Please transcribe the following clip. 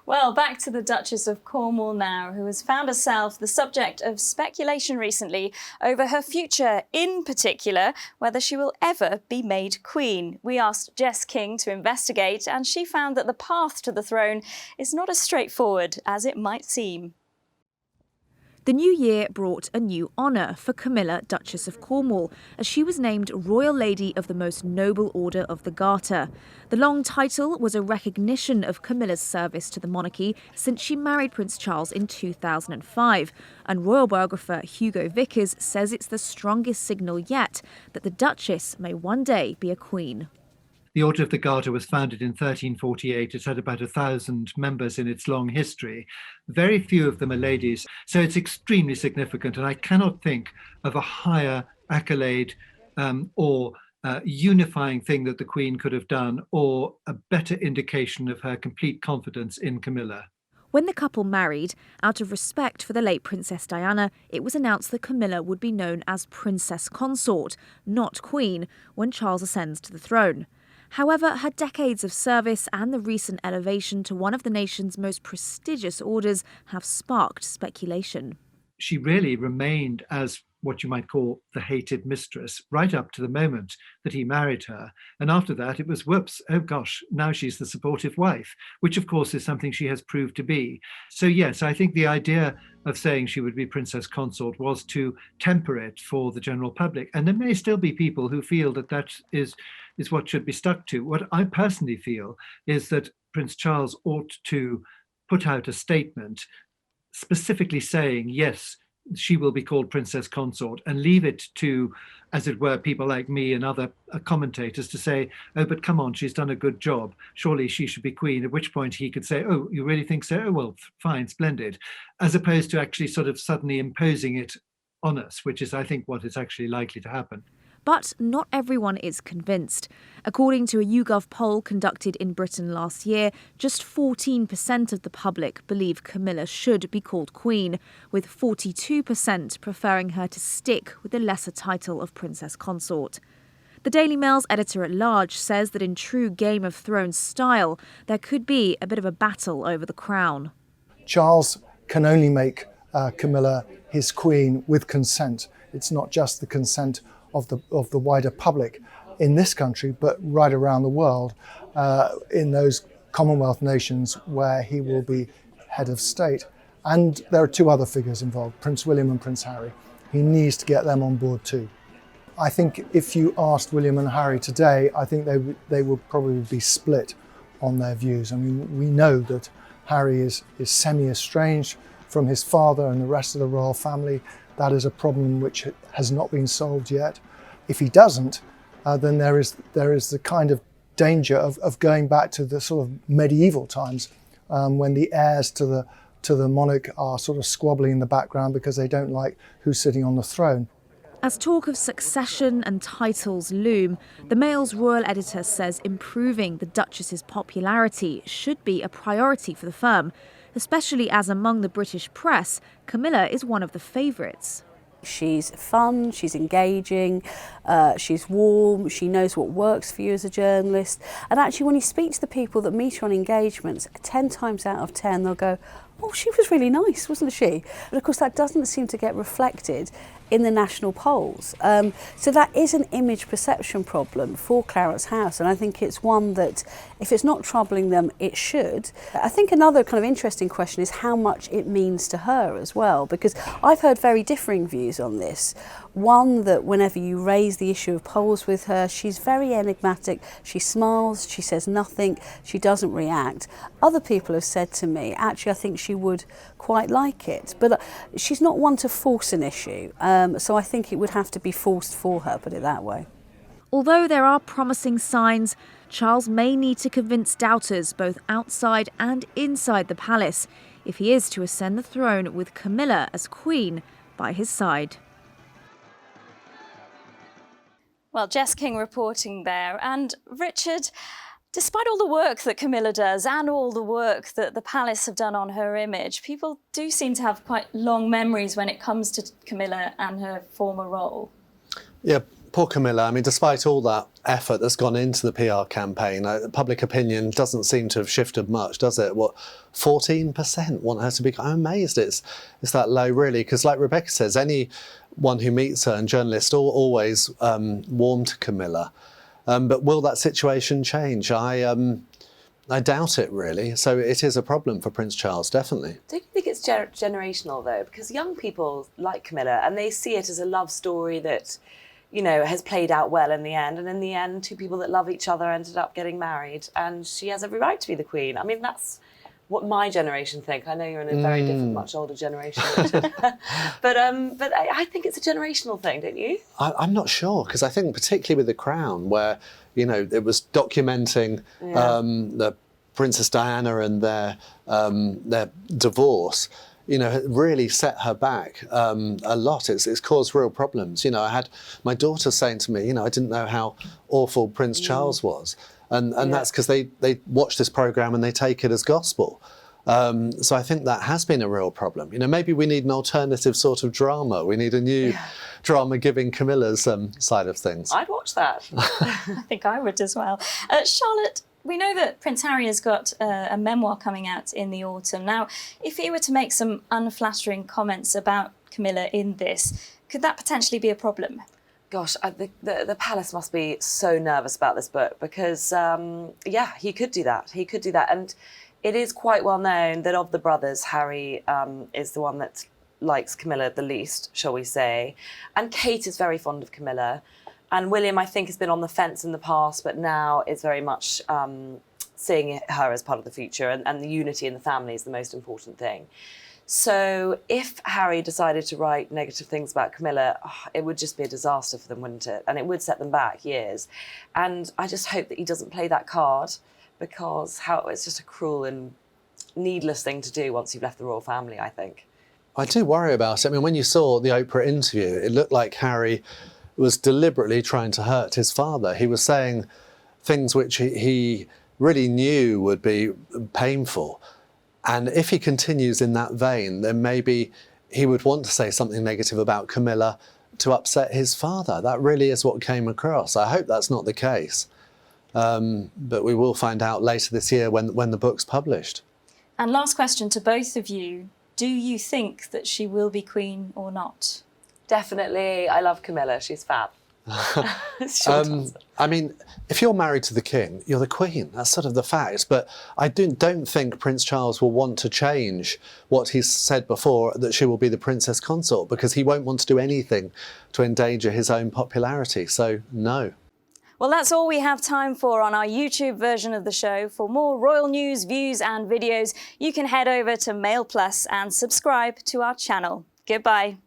Well, back to the Duchess of Cornwall now, who has found herself the subject of speculation recently over her future, in particular, whether she will ever be made Queen. We asked Jess King to investigate, and she found that the path to the throne is not as straightforward as it might seem. The new year brought a new honour for Camilla, Duchess of Cornwall, as she was named Royal Lady of the Most Noble Order of the Garter. The long title was a recognition of Camilla's service to the monarchy since she married Prince Charles in 2005, and royal biographer Hugo Vickers says it's the strongest signal yet that the Duchess may one day be a queen. The Order of the Garter was founded in 1348. It's had about 1,000 members in its long history. Very few of them are ladies, so it's extremely significant. And I cannot think of a higher accolade or unifying thing that the Queen could have done, or a better indication of her complete confidence in Camilla. When the couple married, out of respect for the late Princess Diana, it was announced that Camilla would be known as Princess Consort, not Queen, when Charles ascends to the throne. However, her decades of service and the recent elevation to one of the nation's most prestigious orders have sparked speculation. She really remained as what you might call the hated mistress right up to the moment that he married her. And after that, it was whoops, oh gosh, now she's the supportive wife, which of course is something she has proved to be. So yes, I think the idea of saying she would be Princess Consort was to temper it for the general public. And there may still be people who feel that that is what should be stuck to. What I personally feel is that Prince Charles ought to put out a statement specifically saying, yes, she will be called Princess Consort, and leave it to, as it were, people like me and other commentators to say, oh, but come on, she's done a good job. Surely she should be Queen, at which point he could say, oh, you really think so? Oh, well, fine, splendid. As opposed to actually sort of suddenly imposing it on us, which is, I think, what is actually likely to happen. But not everyone is convinced. According to a YouGov poll conducted in Britain last year, just 14% of the public believe Camilla should be called Queen, with 42% preferring her to stick with the lesser title of Princess Consort. The Daily Mail's editor-at-large says that in true Game of Thrones style, there could be a bit of a battle over the crown. Charles can only make Camilla his queen with consent. It's not just the consent of the wider public in this country, but right around the world, in those Commonwealth nations where he will be head of state. And there are two other figures involved, Prince William and Prince Harry. He needs to get them on board too. I think if you asked William and Harry today, I think they would probably be split on their views. I mean, we know that Harry is semi-estranged from his father and the rest of the royal family. That is a problem which has not been solved yet. If he doesn't, then there is the kind of danger of going back to the sort of medieval times when the heirs to the monarch are sort of squabbling in the background because they don't like who's sitting on the throne. As talk of succession and titles loom, the Mail's royal editor says improving the Duchess's popularity should be a priority for the firm, especially as among the British press, Camilla is one of the favourites. She's fun, she's engaging, she's warm, she knows what works for you as a journalist. And actually when you speak to the people that meet her on engagements, 10 times out of 10 they'll go, oh, she was really nice, wasn't she? But of course that doesn't seem to get reflected in the national polls. So that is an image perception problem for Clarence House, and I think it's one that, if it's not troubling them, it should. I think another kind of interesting question is how much it means to her as well, because I've heard very differing views on this. One, that whenever you raise the issue of polls with her, she's very enigmatic, she smiles, she says nothing, she doesn't react. Other people have said to me, actually I think she would quite like it, but she's not one to force an issue, so I think it would have to be forced for her, put it that way. Although there are promising signs, Charles may need to convince doubters both outside and inside the palace if he is to ascend the throne with Camilla as Queen by his side. Well, Jess King reporting there. And Richard, despite all the work that Camilla does and all the work that the palace have done on her image, people do seem to have quite long memories when it comes to Camilla and her former role. Yeah, Poor Camilla. I mean, despite all that effort that's gone into the PR campaign, public opinion doesn't seem to have shifted much, does it? What, 14% want her to be... I'm amazed it's that low, really, because like Rebecca says, anyone who meets her and journalists always warm to Camilla. But will that situation change? I doubt it, really. So it is a problem for Prince Charles, definitely. Don't you think it's generational, though? Because young people like Camilla and they see it as a love story that, you know, has played out well in the end. And in the end, two people that love each other ended up getting married. And she has every right to be the Queen. I mean, that's what my generation think. I know you're in a very different, much older generation, Richard. but I think it's a generational thing, don't you? I'm not sure, because I think particularly with The Crown, where, you know, it was documenting the Princess Diana and their divorce, you know, it really set her back a lot. It's caused real problems. You know, I had my daughter saying to me, you know, I didn't know how awful Prince Charles was. And that's because they watch this programme and they take it as gospel. So I think that has been a real problem. You know, maybe we need an alternative sort of drama. We need a new drama giving Camilla's side of things. I'd watch that. I think I would as well. Charlotte, we know that Prince Harry has got a memoir coming out in the autumn. Now, if he were to make some unflattering comments about Camilla in this, could that potentially be a problem? Gosh, the palace must be so nervous about this book because, yeah, he could do that. He could do that. And it is quite well known that of the brothers, Harry is the one that likes Camilla the least, shall we say. And Kate is very fond of Camilla. And William, I think, has been on the fence in the past, but now is very much seeing her as part of the future. And the unity in the family is the most important thing. So if Harry decided to write negative things about Camilla, it would just be a disaster for them, wouldn't it? And it would set them back years. And I just hope that he doesn't play that card, because it's just a cruel and needless thing to do once you've left the royal family, I think. I do worry about it. I mean, when you saw the Oprah interview, it looked like Harry was deliberately trying to hurt his father. He was saying things which he really knew would be painful. And if he continues in that vein, then maybe he would want to say something negative about Camilla to upset his father. That really is what came across. I hope that's not the case. But we will find out later this year when the book's published. And last question to both of you. Do you think that she will be Queen or not? Definitely. I love Camilla. She's fab. I mean, if you're married to the king, you're the Queen. That's sort of the fact. But I don't think Prince Charles will want to change what he's said before, that she will be the Princess Consort, because he won't want to do anything to endanger his own popularity. So, no. Well, that's all we have time for on our YouTube version of the show. For more royal news, views and videos, you can head over to Mail Plus and subscribe to our channel. Goodbye.